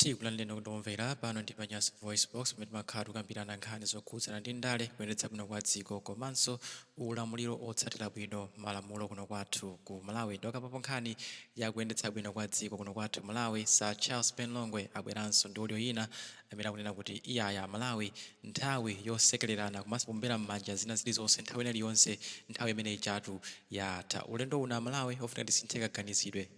tikulandeni kutomvera pano ndi Panyasa Voice Box pamene timakhala tikukambirana nkhani zokhudzana ndi ndale kuyendetsa bwino kwa dziko komanso ulamuliro otsatira bwino malamulo kuno kwathu ku Malawi. Ndikukamba nkhani ya kuyendetsa bwino kwa dziko kuno kwathu Malawi, Sir Charles Penlongwe abweranso ndi audio ina amene akunena kuti iyaya Malawi nthawi yosekererana komanso pombera m'manja zina zilizonse nthawi iliyonse nthawi imene ichatu yatha. Ulendo una Malawi ofuna tisinthe kaganizidwe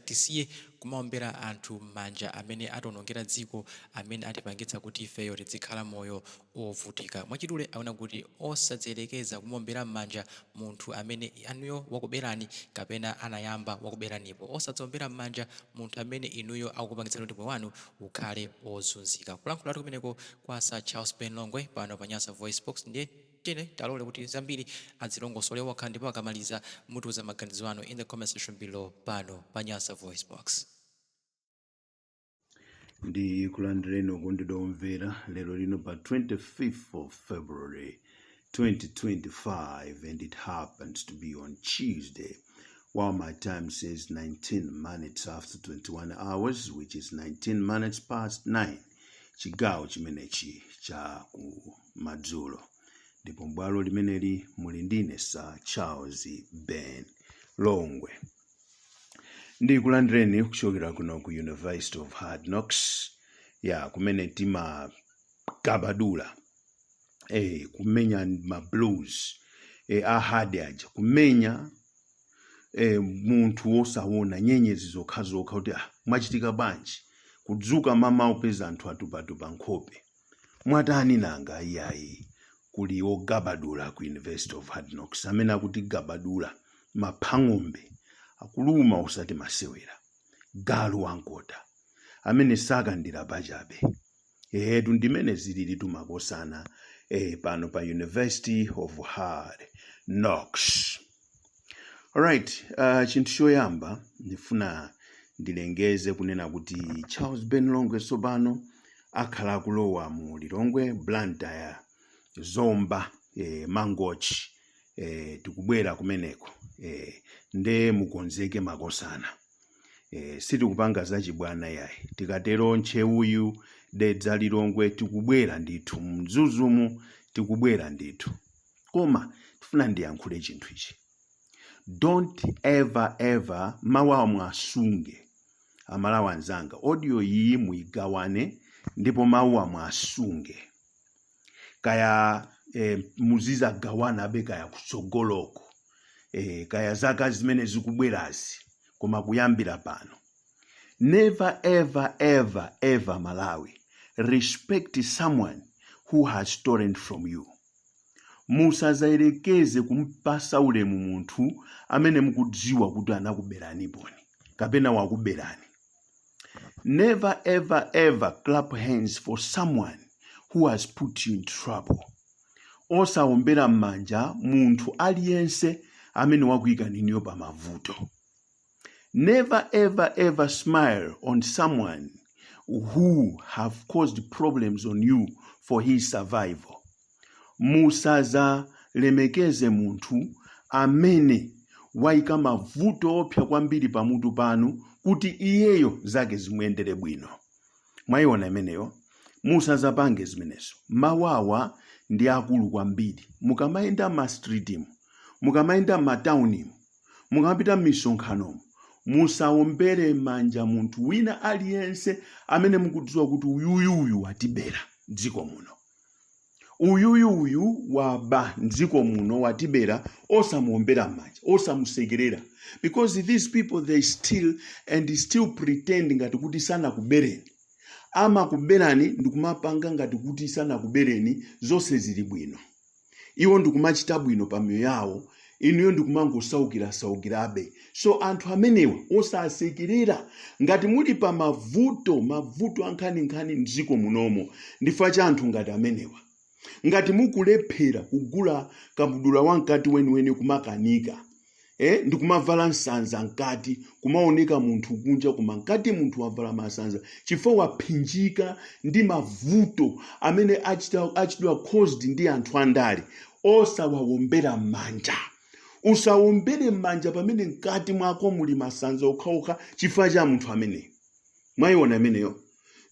tisiye kumaombera anthu m'manja amene atonongera dziko, amene atipangitsa kuti ifeyo tizikhala moyo ovutika. Mwachidule aona kuti osadzerekeza kumaombera m'manja munthu amene anuyo wakuberani kapena anayamba wakuberanipo, osadzombera m'manja munthu amene inuyo akupangitsani kuti moyo wanu ukhale ozunzika. Kulankhulatu kumeneko kwa Sir Charles Penlongwe pano Panyasa Voice Box ndiye tene talole kuti zambiri adzilongosole wakha ndipo akamaliza mutiuza maganizo anu in the comment section below pano Panyasa Voice Box. Ndi kulandireni okondedwa omvera lero lino pa 25th of February 2025, and it happens to be on Tuesday, while my time says 19 minutes after 21 hours, which is 19 minutes past 9 chigawo chimenechi cha ku madzulo. Ndipo mbwalo limeneli muli ndine Sir Charles Penlongwe. Ndi kulandireni kuchokera kuno ku University of Hard Knocks, kumene tima gabadula kumenya ma blues ahadi aja, kumenya munthu osaona nyenyezi zokhazokha kuti mwachitika banji, kudzuka mama upeza anthu atupatupa nkhope, mwatani nanga iyayi. Kuli ogabadula ku University of Hard Knocks amene akuti gabadula maphang'ombe akuluma usati masewera, galu wankota amene sakandira pachabe. Etu ndimene zilili tumakosana pano pa University of Hard Knocks. Alright, chinthu choyamba ndifuna ndilengeze kunena kuti Charles Penlongwe sopano akhala kulowa mu Lilongwe, Blantyre, Zomba, Mangochi, tikubwera kumeneko, nde mukonzeke makosana. Sitikupanga zachibwana yayi, tikatero ncheuyu dedza Lilongwe tikubwera ndithu, mzuzumu tikubwera ndithu. Koma tifuna ndiyankhule chinthu ichi. Don't ever mawa mwasunge amalawi anzanga, audio iyi muigawane ndipo mawa mwasunge. Kaya muziza gawana abe kaya kutsogoloko, kaya zaka zimene zikubwerazi, koma kuyambira pano. Never ever Malawi respect someone who has stolen from you. Musazayerekeze kumpasa ulemu munthu amene mukudziwa kuti anakuberani poni kapena wakuberani. Never ever clap hands for someone who has put you in trouble. Osaombera m'manja munthu aliyense amene wakuyika niniyo pa mavuto. Never ever smile on someone who have caused problems on you for his survival. Musaza lemekeze munthu amene waika mavuto opya kwambiri pamutu panu kuti iyeyo zake zimuyendere bwino. Mwayiona imeneyo? Musazapange zimenezo. Mawawa ndi akulu kwambiri. Mukamayenda ma streetimu, mukamayenda ma townimu, mukamapita m'misonkhanomu, musaombere manja munthu wina aliyense amene mukudziwa kuti uyuyu watibera dziko muno. Uyuyu waba dziko muno watibera, osamuombera manja, osamusekerera. Because these people they still pretend ngati kuti sana kubereni. Ama kuberani ndikumapanga ngati kuti sana kubereni zonse zili bwino. Iwo ndikumachita bwino pa miyo yawo, inuyo ndikumangosaukirabe. So anthu amenewa osasekerera ngati muli pa mavuto ankhani mdziko munomo, ndifa cha anthu ngati amenewa. Ngati mukulephera kugula kabudula wankati weniweni kumakanika, ndikumavala nsanza nkati, kumaoneka munthu kunja koma nkati munthu wavala masanza, chifukwa waphinjika ndi mavuto amene achidwa caused ndi anthu andale, osawawombera manja. Usawombere manja pamene nkati mwako muli masanza okhaokha chifukwa cha munthu amene. Mwayiona ameneyo?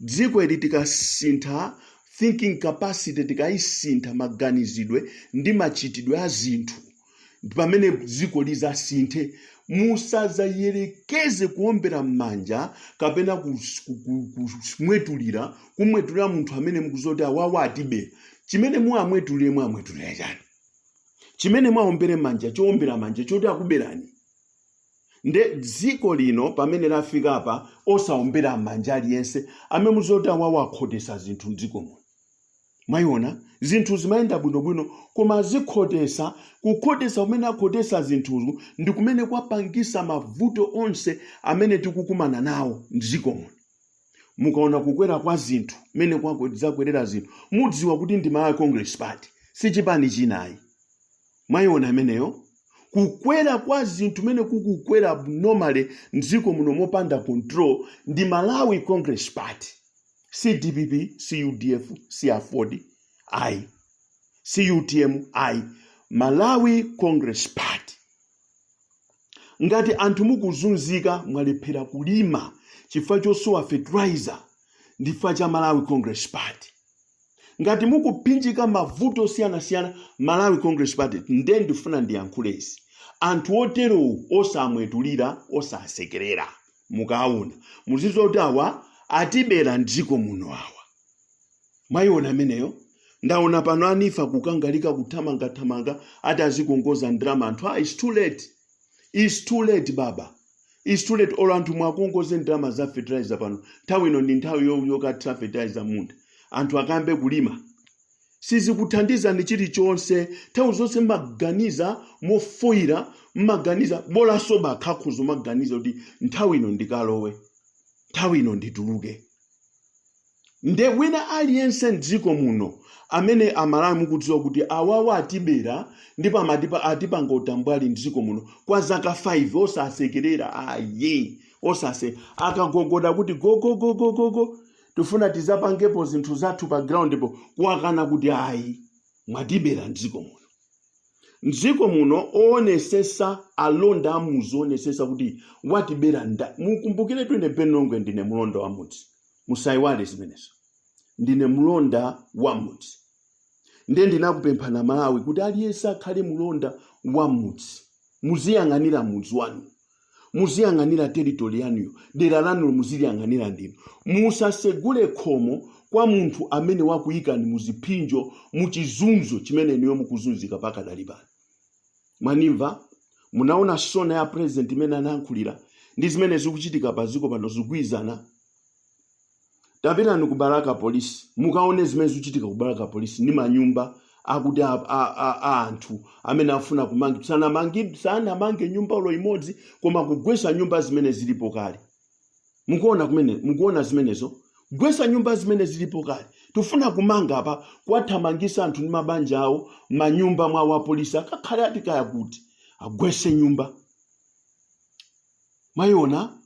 dziko ili tikasintha thinking capacity, tikayisintha maganizidwe ndi machitidwe a zinthu, pamene dziko lizasinthe. Musazayerekeze kuombera m'manja kapena kumwetulira munthu amene mukuzoti awawa atibera. Chimene mwamwetulire chani? Chimene mwaombere manja choombera manja choti akuberani. Nde dziko lino pamene lafika apa osaombera manja aliyense amene muzoti awawa akhotesa zinthu mdziko muno. Mwayiona zinthu zimayenda bwinobwino, koma zikhotesa, kukhotesa kumene akhotesa zinthuzo ndi kumene kwapangisa mavuto onse amene tikukumana nawo mdziko muno. Mukaona kukwera kwa zinthu mene kwakwerera zinthu, mudziwa kuti ndi Malawi Congress Party, si chipani chinayi. Mwayiona ameneyo kukwera kwa zinthu mene kukukwera abnormally mdziko muno mopanda control ndi Malawi Congress Party. Si DPP, si UDF, si Afodi, ayi. Si UTM, ayi. Malawi Congress Party. Ngati anthu mukuzunzika mwalephera kulima chifukwa chosowa fertilizer ndi chifukwa cha Malawi Congress Party. Ngati mukupinjika mavuto siyana Malawi Congress Party, ndiye ndifuna ndiyankhulezi. Anthu otero osamwetulira, osasekerera. Mukaona muzizoti awa atibera mdziko muno awa. Mwayiona ameneyo? Ndaona pano anifa kukangalika kuthamanga ati azikongoza ndrama anthu. It's too late. It's too late baba. It's too late. Olo anthu mwakongoze ndrama za fertilizer pano. Nthawi ino ndi nthawi yokatha fertilizer munda. Anthu akambe kulima. Sizikuthandiza ndi chilichonse. Nthawi zonse mmaganiza mofoira, mmaganiza bola soba khakhuzo mmaganiza kuti nthawi ino ndikalowe. Nthawi ino ndituluke. Nde wina aliyense mdziko muno amene Amalawi mukudziwa kuti awawa atibera ndipo atipanga utambwali mdziko muno kwa zaka 5 osasekerera aye osase akagogoda kuti go tufuna tizapangepo zinthu zathu pa ground po kuwakana kuti ayi mwatibera mdziko muno. Mdziko muno onesesa alonda amuzonesesa kuti watibera nda. Mukumbukire twine Benongwe ndine mulonda wa mudzi. Musaiwale zimenezo. Ndine mulonda wa mudzi. Ndiye ndinakupempha na Malawi kuti aliyense akhale mulonda wa mudzi. Muziyang'anira mudzi wanu. Muziyang'anira territory yanuyo. Dera lanu muziliyang'anira ndinu. Musasegule khomo kwa munthu amene wakuyikani muzipinjo muchizunzo chimene niyo mukuzunzika pakadali pano. Manimva munaona sona ya president imene anayankhulira ndi zimene zikuchitika paziko pano zigwizana. Tapitani ku Baraka Police mukaone zimene zikuchitika ku Baraka Police ndi manyumba akuti anthu amene afuna kumangi sana mange nyumba ulo imodzi koma kugwesa nyumba zimene zilipo kale. Mukuona zimenezo gwesa nyumba zimene zilipo kale. Tufuna kumanga apa kwathamangisa anthu ndi mabanja awo manyumba mwa wa polisi akakhale ati kaya kuti agwese nyumba. Mayona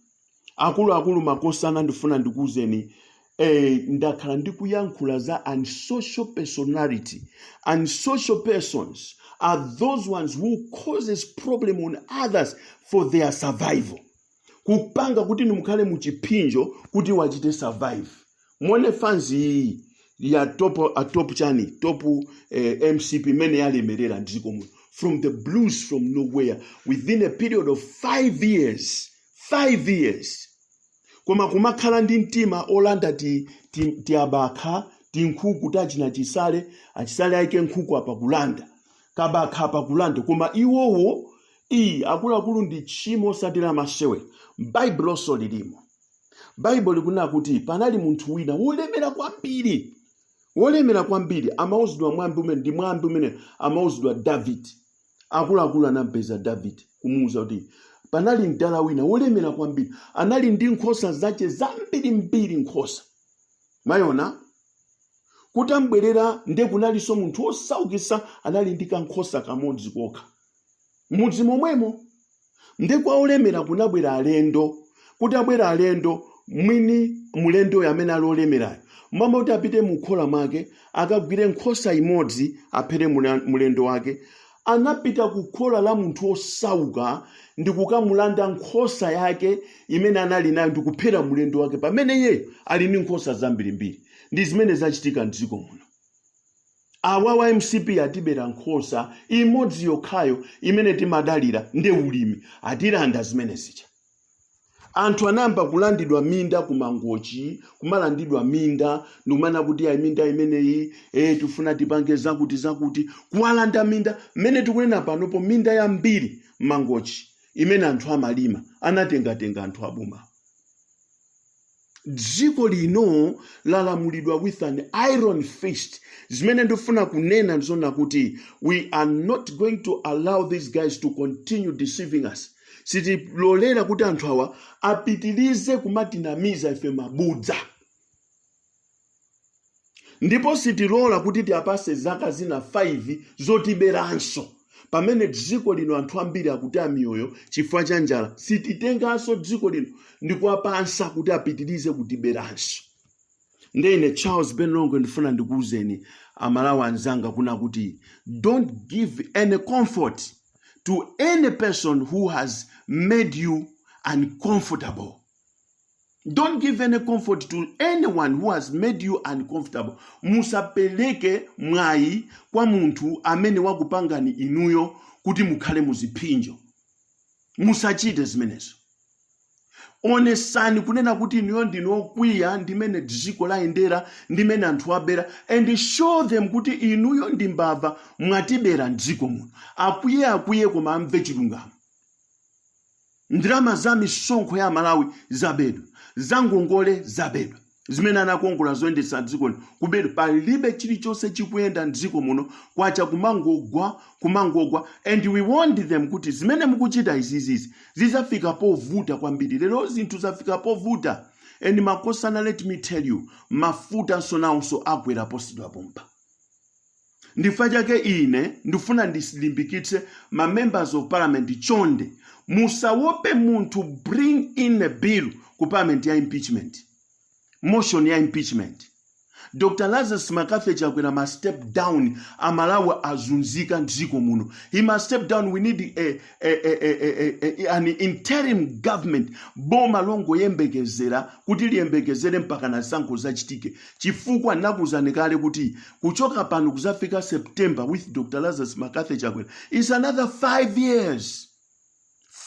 akulu makosana ndifuna ndikuzeni ndakhala ndikuyankhula za unsocial personality. Unsocial persons are those ones who causes problem on others for their survival. Kupanga kuti nimukhale muchipinjo kuti wachite survive. Mwone fanzi ya top chani, MCP mene yalemerera ndiko muno. From the blues from nowhere within a period of 5 years. 5 years. Koma kumakhala ndi mtima olanda ti abakha ti nkhuku tachina chisale achisale aike nkhuku apa kulanda kabakha apa kulanda koma iwowo akulu ndi tchimo satira masewe. Bible also lilimo. Bible kuna kuti panali munthu wina wolemera kwambiri amauzidwa mwambi umene amauzidwa David. Akulu anampeza David kumuuza kuti panali mdala wina wolemera kwambiri anali ndi nkhosa zache zambiri nkhosa. Mayona kutambwerera nde kunalinso munthu osaukisa anali ndi kankhosa kamodzi kokha. Mudzi momwemo nde kwa olemera kunabwera alendo. Kuti abwera alendo mwini mulendo amene ali olemerayo mama kuti apite mukhola mwake akagwire nkhosa imodzi aphere mulendo wake anapita kukhola la munthu osauka ndi kukamulanda nkhosa yake imene anali nayo ndi kuphera mulendo wake pamene iye ali ndi nkhosa zambirimbiri. Ndi zimene zachitika m'dziko muno. Awa MCP atibera nkhosa imodzi yokhayo imene timadalira ndi ulimi, atilanda zimene zija. Anthu anamba kulandidwa minda kumangochi, kumalandidwa minda, ndikumana kuti ayi minda imeneyi tifuna tipange zakuti, kuwalanda minda, mmene tikunena panopo minda yambiri mangochi, imene anthu amalima, anatengatenga anthu abuma. Dziko lino lalamulidwa with an iron fist. Zimene ndifuna kunena ndizona kuti we are not going to allow these guys to continue deceiving us. Sitilolera kuti anthu awa apitilize kumatinamiza ife mabudza. Ndipo sitilola kuti tiapase zaka zina 5 zotiberanso. Pamene dziko lino anthu ambiri akutaya miyoyo chifukwa cha njala, sititenganso dziko lino ndikuwapansa kuti apitilize kutiberanso. Ndine Charles Benlongo ndifuna ndikuuzeni amalawi anzanga kuna kuti don't give any comfort to any person who has made you uncomfortable. Don't give any comfort to anyone who has made you uncomfortable. Musapeleke mwayi kwa munthu amene wakupangani inuyo kuti mukhale muzipinjo. Musachite zimenezo. Onesani kunena kuti inuyo ndinokwiya ndimene dziko laendera ndimene anthu abera, and show them kuti inuyo ndi mbava mwatibera mdziko muno. Akwiye koma amve chilungamo. Ndrama za misonkho ya Malawi zabedwa, zangongole zabedwa, zimene anakongola zoyendetsa dziko lino kubedwa. Palibe chilichonse chikuyenda mdziko muno kwacha kumangogwa, and we warned them kuti zimene mukuchita izizi zizafika povuta kwambiri. Lero zinthu zafika povuta, and makosana, let me tell you, mafuta sonawonso akwera posidwa pompa. Ndifa chake ine ndifuna ndisilimbikitse ma members of parliament chonde musawope munthu bring in a bill ku parliament ya impeachment, motion ya impeachment. Dr. Lazarus Makafe chakwera must step down. Amalawi azunzika mdziko muno. He must step down. We need an interim government. Boma longo yembekezera kuti liyembekezere mpaka na sankho zachitike. Chifukwa nakuzanekale kuti kuchoka pano kuzafika September with Dr. Lazarus Makafe chakwera is another 5 years.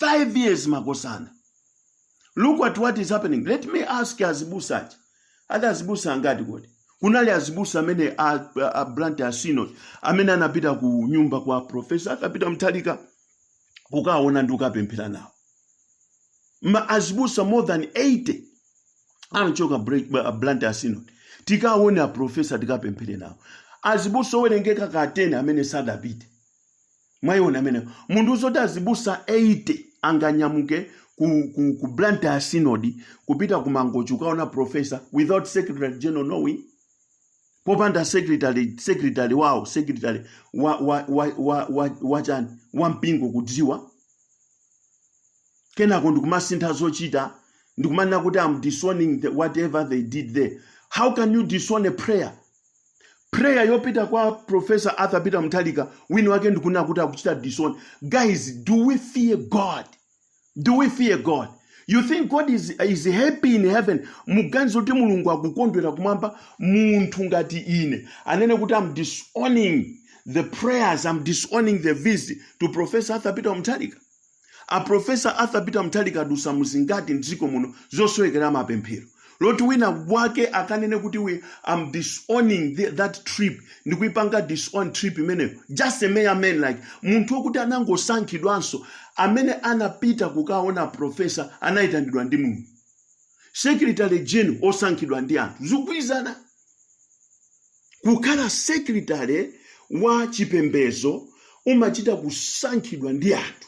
5 years makosana. Look at what is happening. Let me ask Azibusa. Ada Azibusa ngati kodi. Kunali Azibusa amene a Blantyre Synod amene anapita ku nyumba kwa professor, akapita Mtalika kukaona ndi ukapemphera nawo. Ma Azibusa more than 80 anachoka Blantyre Synod tikaona professor tikapemphere nawo. Azibusa werengeka ka 10 amene sadapite. Mwaiona amene mundu uzoti Azibusa 80 anganyamuke ku Blantyre Synod kupita ku Mangochi ukaona professor without secretary general knowing. Popanda secretary wao, secretary wa mpingo kudziwa. Kenako ndikumasintha zochita, ndikumanena kuti I'm disowning whatever they did there. How can you disown a prayer? Prayer yopita kwa Professor Arthur Peter Mutharika wini wake ndikuna kuti akuchita disown. Guys, do we fear God? Do we fear God? You think God is happy in heaven? Muganzo ti mulungu akukondwera kumwamba munthu ngati ine anene kuti I'm disowning the prayers, I'm disowning the visit to Professor Arthur Peter Mutharika. A Professor Arthur Peter Mutharika dusa muzingati mdziko muno zosowekera mapemphero. Loti wina wake akanene kuti I'm disowning that trip. Ndikuipanga disown trip imene. Just a mere man like. Munthu wokuti anangosankhidwanso amene anapita kukaona professor anaitanidwa ndi Mulungu. Secretary General osankhidwa ndi anthu. Zikuizana. Kukhala secretary wa chipembezo umachita kusankhidwa ndi anthu.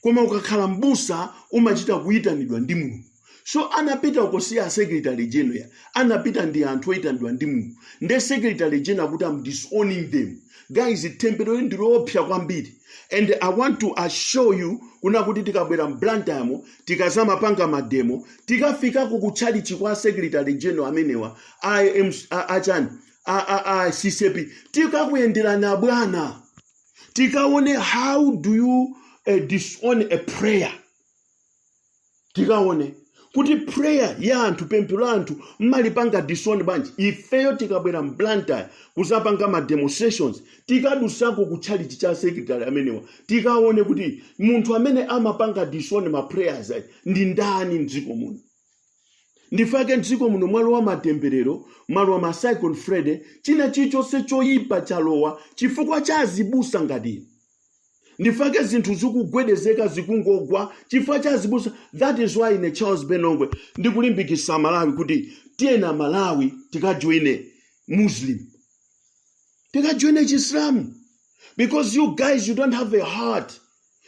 Koma ukakhala mbusa umachita kuyitanidwa ndi Mulungu. So anapita ukosiya secretary general, anapita ndi anthu oyitanidwa ndi Mulungu. Nde secretary general kuti I'm disowning them. Guys, tempero ndiropya kwambiri. And I want to assure you kuna kuti tikabwera Blantyre tikazama panga mademo tikafika kukuchalichi kwa secretary general amenewa CCP tikakuyenderana bwana. tikaone how do you disown a prayer. Tikaone kuti prayer ya anthu pemphero anthu mmalipanga disown banji ifeyo tikabwera mblanta kusapanga ma demonstrations tikadusako kutchalichi cha secretary amenewa tikaone kuti munthu amene amapanga disown ma prayers ndi ndani mdziko muno. Ndifake mdziko muno mwalowa matemberero mwalowa ma cyclone Freddy china chilichonse choyipa chalowa chifukwa cha azibusa ngati ndifake zinthu zikugwedezeka zikungogwa chifukwa cha azibusa. That is why ine Charles Benongwe ndikulimbikisa Malawi kuti tiyena Malawi tikajoine Muslim, tikajoine Chislamu, because you guys you don't have a heart.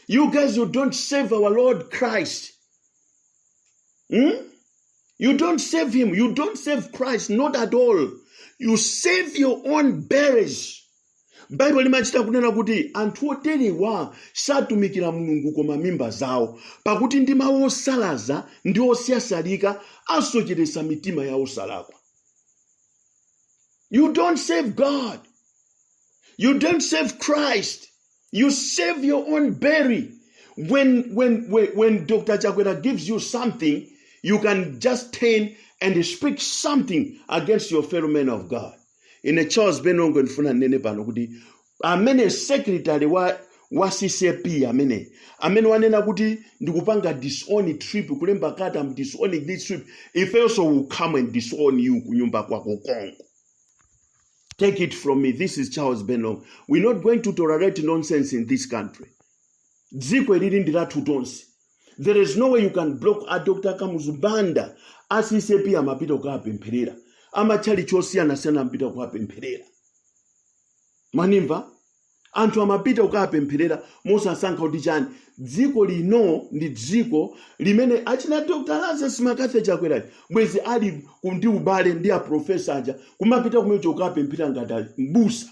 You guys you don't save our Lord Christ. You don't save him. You don't save Christ. Not at all. You save your own berries. Bible limachita kunena kuti anthu oterewa satumikira Mulungu koma mimba zawo pakuti ndi mawu osalaza ndi osiyasalika asocheresa mitima ya osalakwa. You don't save God. You don't save Christ. You save your own berry. When Dr. Chakwera gives you something, you can just turn and speak something against your fellow men of God. In a Charles Benongwe nfuna nene pano kuti amene secretary wa CCP amene wanena kuti ndikupanga disown trip kulemba kata am disowning this trip, if also will come and disown you kunyumba kwako Kongo. Take it from me, this is Charles Benongwe. We're not going to tolerate nonsense in this country. Dziko elili ndilathu tonse. There is no way you can block a Dr. Kamuzubanda as CCP amapita kukapempherera. Amachali chosiyana siyana mpita kukapempherera. Manimva? Anthu amapita kukapempherera mosasankha kuti chani. Dziko lino ndi dziko limene achina Dr. Lazarus Makathe Chakwera bwezi ali ndi ubale ndi a professor aja kumapita kumene kukapemphera ngati mbusa.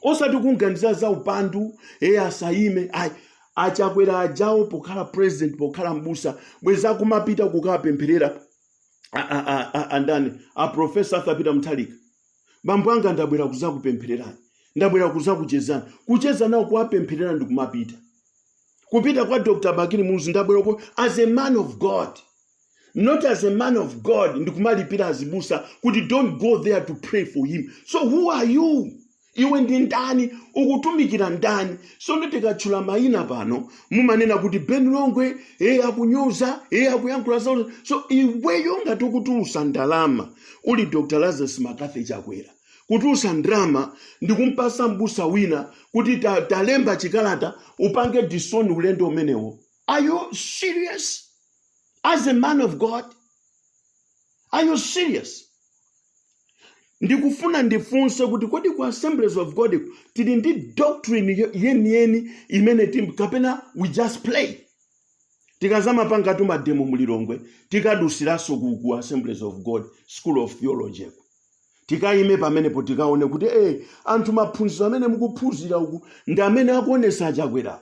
Osati kunganiza za upandu asayime Achakwera ajawo pokhala president pokhala mbusa bwezi akumapita kukapempherera andani a professor Arthur Mutharika. Bambo anga ndabwera kuzakupemphererani, ndabwera kuzakuchezana, kucheza nawo kuwapempherera ndikumapita. Kupita kwa Dr. Bakiri Muzi ndabwera as a man of God, not as a man of God ndikumalipira azibusa kuti don't go there to pray for him. So who are you? Iwe ndi ndani, ukutumikira ndani? So nditikachula maina pano mumanena kuti Benongwe akunyoza akuyankhula zawo. So iweyo ngati ukutulusa ndalama uli Dr. Lazarus Makathe Chakwera kutulusa ndalama ndikumpasa mbusa wina kuti talemba chikalata upange disown ulendo umenewo. Are you serious? As a man of God? Are you serious? Ndikufuna ndifunse kuti kodi ku Assemblies of God tili ndi doctrine yeni imene kapena we just play. Tikazama panga tuma demo mulilongwe tikadusiraso ku Assemblies of God School of Theology. Tikaime pamenepo tikaone kuti anthu maphunziro amene mukuphunzira uku ndi amene akuonesa Chakwera.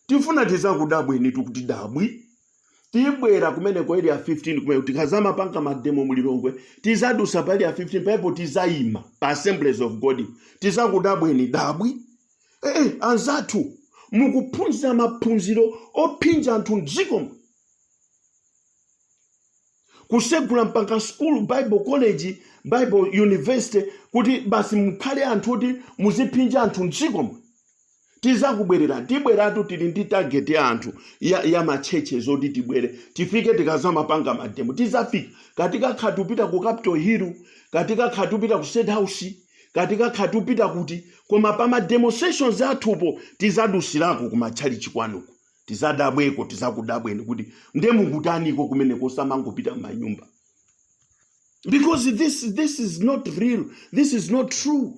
Tifuna tizakudabweni kuti dabwi. Tibwera kumene kwa area 15 kumene tikazama panga mademo mulilongwe tizadusa pali ya 15 paipo tizaima pa Assemblies of God tizakudabweni dabwi. Anzathu mukuphunzira maphunziro opinja anthu mdziko kusegula mpaka school Bible college Bible university kuti basi mukhale anthu kuti muzipinja anthu mdziko. Tizakubwerera tibweratu tili ndi target ya anthu ya macheche zoti tibwere tifike tikazama panga mademo tizafika katika khatupita ku Capitol Hill katika khatupita ku State House katika khatupita kuti koma pa ma demonstrations athupo tizadusirako ku machalichi kwanuko tizadabweko tizakudabweni kuti ndemukutaniko kumene kosamangopita manyumba. Because this is not real, this is not true.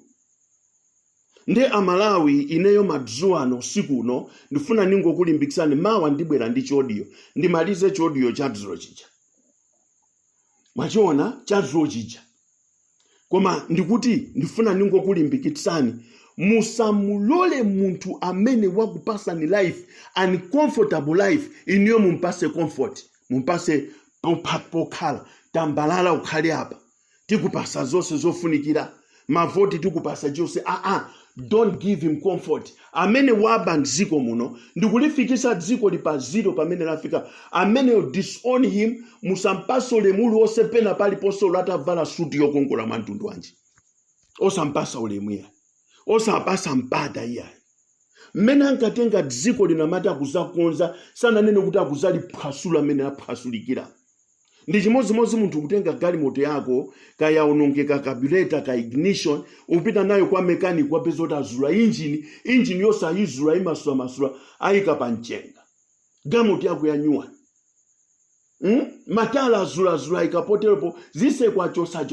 Nde Amalawi ineyo madzuwano siku uno ndifuna ningokulimbikisani mawa ndibwera ndi chodio ndimalize chodio cha dzulo chicha. Mwachiona cha dzulo chicha. Koma ndikuti ndifuna ningokulimbikitsani musamulole muntu amene wakupasani life uncomfortable life iniyo mumpase comfort mumpase pokhala tambalala ukhale apa tikupasa zonse zofunikira mavoti tikupasa jose don't give him comfort. Amene waba dziko muno ndikulifikisa dziko lipa zero pamene lafika. Amene will disown him musampasa ulemu wonse pena paliponse atavala suti yokongola mtundu wanji. Osampasa ulemu ya. Osampasa mpata iya. Mena ankatenga dziko linamata kuzakonza sana nene kuti akuzali phwasula amene aphwasulikira. Ndi chimodzimodzi munthu kutenga galimoto yako kaya unongeka carburetor ka ignition upita nayo kwa mechanic wapeza kuti azula engine yosayizula imasula ayika pa mchenga. Galimoto yako ya nyuwa. Matala azula ikapoterepo zise kwa chosa.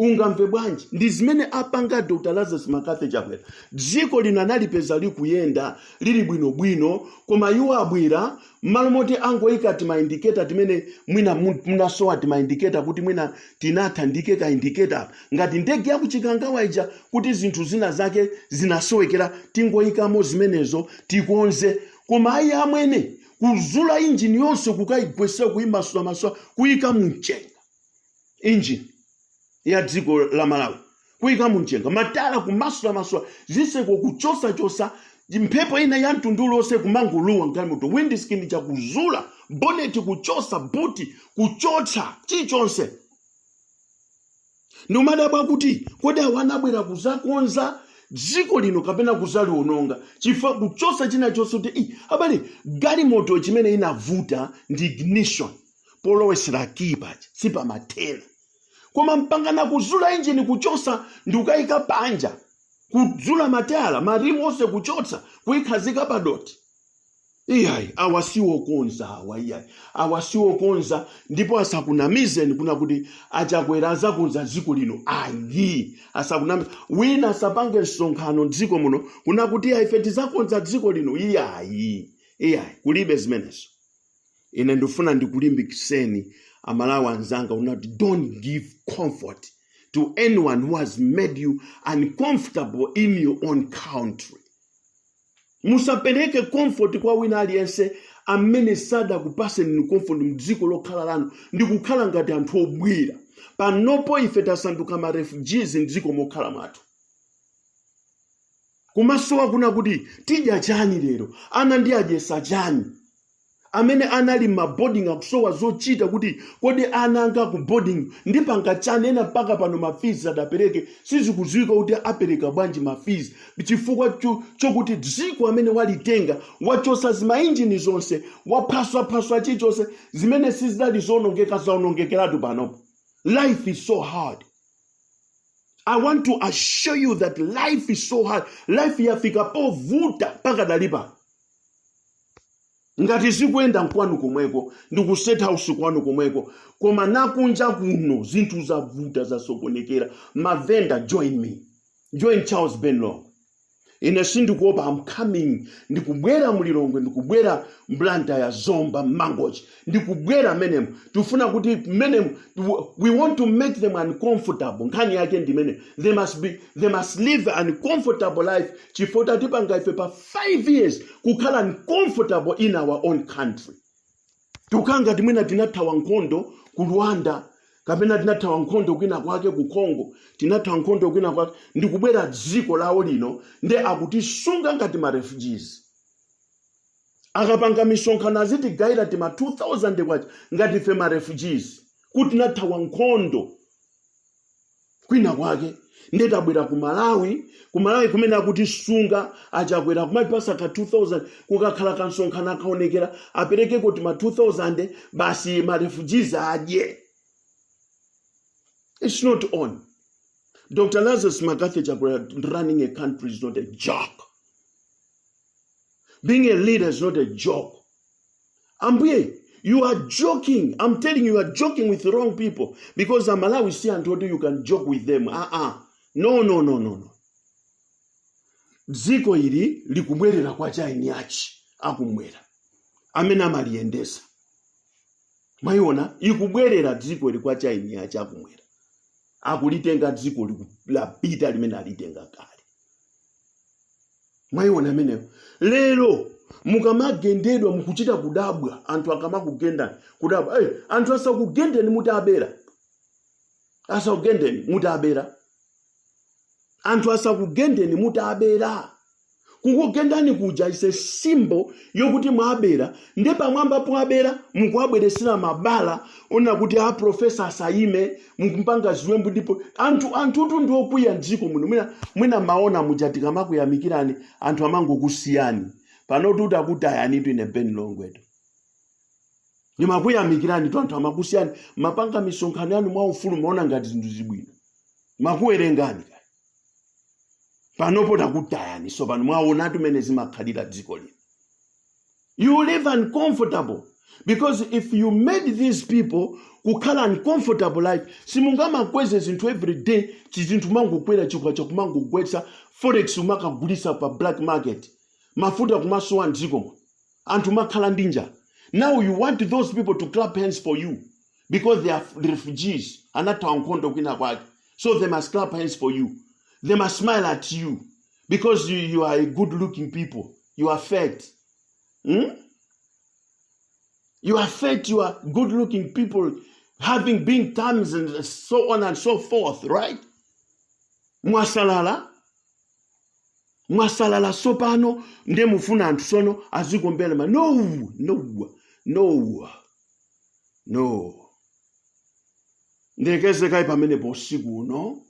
Ungamve bwanji ndi zimene apanga Dr. Lazarus Makathe Chakwera. Dziko linanalipeza likuyenda lili bwino koma iwo abwera malo moti angoyika tima indicator timene mwina munasowa tima indicator kuti mwina tinathandike ka indicator ngati ndege yakuchikangawa ija kuti zinthu zina zake zinasowekera tingoyikamo zimenezo tikonze koma ayi amwene kuzula engine yonse kukaigwesa kuimasula kuyika mchenga engine ya dziko la Malawi kuyika mchenga matala kumasula ziseko kuchosa mphepo ina ya mtundu wonse kumanguluwa ngalimoto windscreen cha kuzula bonnet kuchosa buti kuchotsa chichonse numadabwa kuti kodi awanabwera kuzakonza dziko lino kapena kuzali ononga chifa kuchosa china chonse kuti abale galimoto chimene inavuta ndi ignition polowesera kipa sipa matena koma mpangana kuzula engine kuchosa ndukayika panja kuzula matala marimu onse kuchotsa kuikhazika padoti iyayi awasiwo konza ndipo asakunamizeni kuna kuti achakwera azakonza dziko lino ayi asakunamiza wina asapange msonkhano dziko muno kuna kuti ife tizakonza dziko lino iyayi kulibe zimenezo. Ine ndifuna ndikulimbikiseni Amalawi anzanga unati don't give comfort to anyone who has made you uncomfortable in your own country. Musapeleke comfort kwa wina aliyense amene sada kupaseni ni comfort mdziko lokhala lanu ndi kukhala ngati anthu obwira. Panopo ife tasanduka ma refugees mdziko mokhala mwathu. Kumasowa kuna kuti tidya chani lero ana ndi adyesa chani. Amene anali ma boarding akusowa zochita kuti kodi ana anga ku boarding ndipanga chani ena mpaka pano ma fees adapereke sizikudziwika kuti apereka bwanji ma fees chifukwa chokuti dziko amene walitenga wachosa zima engine zonse waphaswa chichonse zimene sizidali zonongekeratu panopo. Life is so hard. I want to assure you that life is so hard. Life yafika povuta paka dalipa. Ngati zikuenda nkwanu komweko ndikuseta house kwanu komweko koma nakunja kuno zinthu zavuta zasokonekera mavenda join Charles Benlong ine sindikuopa I'm coming ndikubwera mulilongwe ndikubwera mblanta ya Zomba Mangochi ndikubwera menem tufuna kuti menem we want to make them uncomfortable nkhani yake ndi menem they must live an uncomfortable life chifota tipanga ife pa 5 years kukhala uncomfortable in our own country tukanga timwina tinathawa nkhondo ku Rwanda kapena tinathawa nkhondo kwina kwake ku Congo tinathawa nkhondo kwina kwake ndikubwera dziko lawo lino nde akutisunga ngati ma refugees akapanga misonkhano azitigaira tima 2000 kwacha ngati ife ma refugees kuti nathawa nkhondo kwina kwake nde tabwera ku Malawi kumene akutisunga achakwera kumapasa ka 2000 kukakhala kansonkhano akaonekera apereke kuti ma 2000 basi ma refugees adye. It's not on. Dr. Lazarus Makathe Chakwera running a country is not a joke. Being a leader is not a joke. Ambuye, you are joking. I'm telling you, you are joking with the wrong people. Because Malawi see and told you can joke with them. No. Dziko ili likubwerera kwa chaini achi akumwera. Amene amaliendesa. Maiona, ikubwerera dziko ili kwa chaini achi akumwera. Akulitenga dziko lapita limene alitenga kale. Maiona meneo. Lero mukamagendedwa mukuchita kudabwa anthu akamakugenda kudabwa anthu asakugendeni mutabera anthu asakugendeni mutabera. Kukugendani kuja is a symbol yokuti mwabera. Nde pamwamba mwabera mukuabweresera mabala ona kuti a professor asaime mukumpanga ziwembu ndipo anthu ndi okwiya dziko muno mwina maona mujatika makuyamikirani anthu amangokusiyani panotu utakutayani tu ine Ben Longwedo. Nimakuyamikirani tu anthu amakusiyani mapanga misonkhano yanu mwa ufulu maona ngati zinthu zibwino. Makuwerengani kaya. Panopo takutayani so pano mwaona tumene zimakhalira dziko lino. You live uncomfortable because if you made these people kukhala uncomfortable life simungamakweze zinthu every day chizinthu mangokwera chikwa chakumangogwetsa forex umakagulisa pa black market mafuta kumasowa mdziko anthu makhala ndinja. Now you want those people to clap hands for you because they are refugees anathawa nkhondo kwina kwake, so they must clap hands for you. They must smile at you because you are a good looking people. You are fat. You are fat, you are good looking people having big thumbs and so on and so forth, right? Mwasalala sopano nde mufuna anthu sono azikombera ma no. Ndekeze kai pamene posiku uno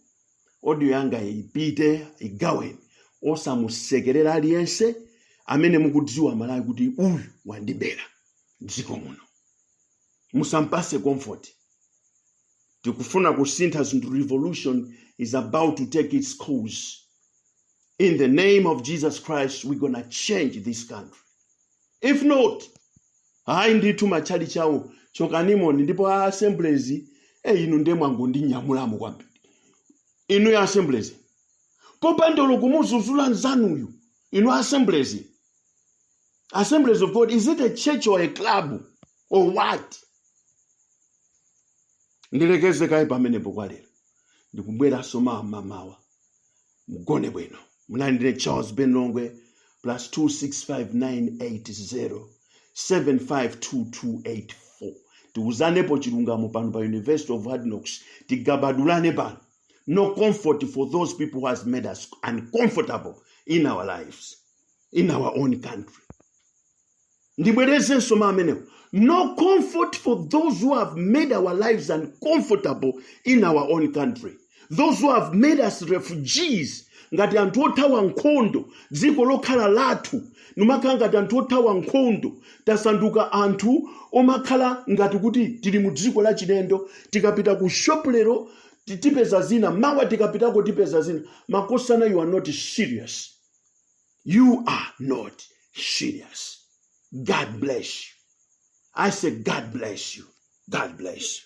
audio yanga ipite igaweni osamusekerera aliyense amene mukudziwa malawi kuti uyu wandibera dziko muno. Musampase comfort. Tikufuna kusintha zinthu. Revolution is about to take its course. In the name of Jesus Christ, we're gonna change this country. If not, hayi ndithu machali chawo chokanimoni ndipo assemblies inu ndemwangu ndinyamulamu kwambiri. Inu ya assemblies popandolo kumuzuzula nzanuyu inu assemblies of God. Is it a church or a club or what? Ndilekeze kai pamene pokwalera ndikubwera soma mamawa mugone bwino. Mlandire Charles Ben Longwe plus 2659807522284. Tiuzanepo chilungamo pano pa University of Hard Knocks. Tigabadulane pano. No comfort for those people who has made us uncomfortable in our lives, in our own country. Ndibwereze soma amenewo. No comfort for those who have made our lives uncomfortable in our own country. Those who have made us refugees. Ngati anthu othawa nkhondo dziko lokhala lathu numakhala ngati anthu othawa nkhondo tasanduka anthu omakhala ngati kuti tili mu dziko la chilendo. Tikapita ku shop lero tipeza zina mawa tikapitako tipeza zina. Makosana, you are not serious. You are not serious. God bless you. I say God bless you. God bless you.